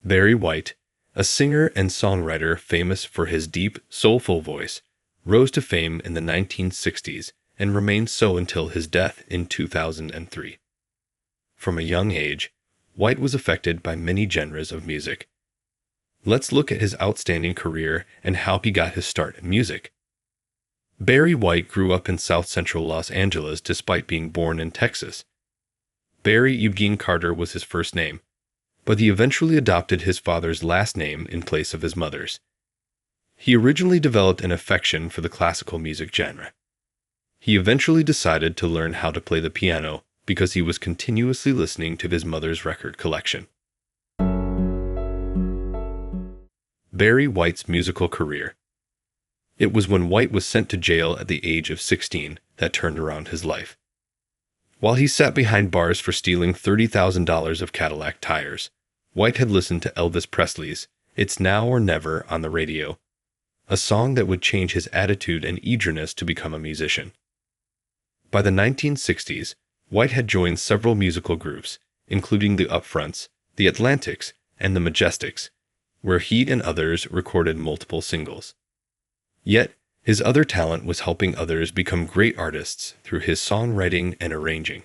Barry White, a singer and songwriter famous for his deep, soulful voice, rose to fame in the 1960s and remained so until his death in 2003. From a young age, White was affected by many genres of music. Let's look at his outstanding career and how he got his start in music. Barry White grew up in South Central Los Angeles despite being born in Texas. Barry Eugene Carter was his first name, but he eventually adopted his father's last name in place of his mother's. He originally developed an affection for the classical music genre. He eventually decided to learn how to play the piano because he was continuously listening to his mother's record collection. Barry White's musical career. It was when White was sent to jail at the age of 16 that turned around his life. While he sat behind bars for stealing $30,000 of Cadillac tires, White had listened to Elvis Presley's "It's Now or Never" on the radio, a song that would change his attitude and eagerness to become a musician. By the 1960s, White had joined several musical groups, including the Upfronts, the Atlantics, and the Majestics, where he and others recorded multiple singles. Yet, his other talent was helping others become great artists through his songwriting and arranging.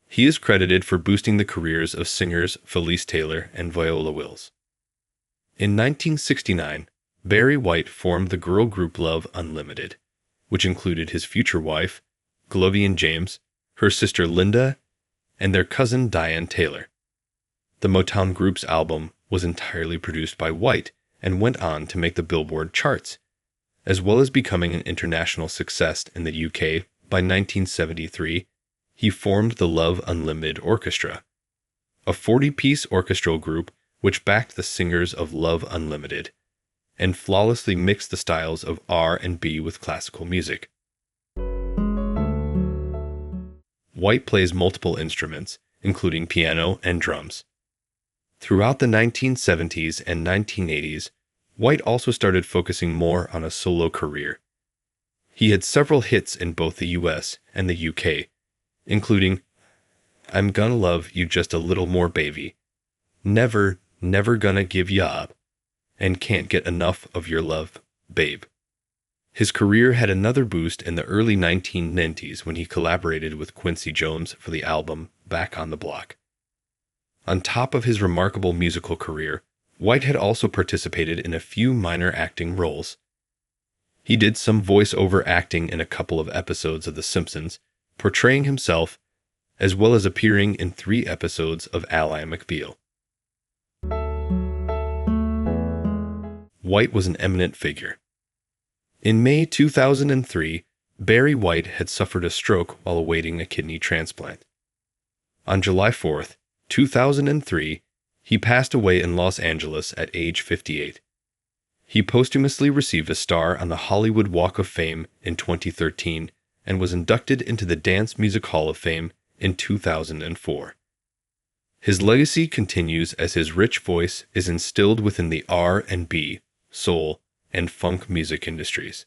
He is credited for boosting the careers of singers Felice Taylor and Viola Wills. In 1969, Barry White formed the girl group Love Unlimited, which included his future wife, Glovian James, her sister Linda, and their cousin Diane Taylor. The Motown group's album was entirely produced by White and went on to make the Billboard charts, as well as becoming an international success in the UK. By 1973, he formed the Love Unlimited Orchestra, a 40-piece orchestral group which backed the singers of Love Unlimited and flawlessly mixed the styles of R&B with classical music. White plays multiple instruments, including piano and drums. Throughout the 1970s and 1980s, White also started focusing more on a solo career. He had several hits in both the US and the UK, including "I'm Gonna Love You Just a Little More Baby," "Never, Never Gonna Give Ya Up," and "Can't Get Enough of Your Love, Babe." His career had another boost in the early 1990s when he collaborated with Quincy Jones for the album Back on the Block. On top of his remarkable musical career, White had also participated in a few minor acting roles. He did some voice-over acting in a couple of episodes of The Simpsons, portraying himself, as well as appearing in 3 episodes of Ally McBeal. White was an eminent figure. In May 2003, Barry White had suffered a stroke while awaiting a kidney transplant. On July 4th, 2003, he passed away in Los Angeles at age 58. He posthumously received a star on the Hollywood Walk of Fame in 2013 and was inducted into the Dance Music Hall of Fame in 2004. His legacy continues as his rich voice is instilled within the R&B, soul, and funk music industries.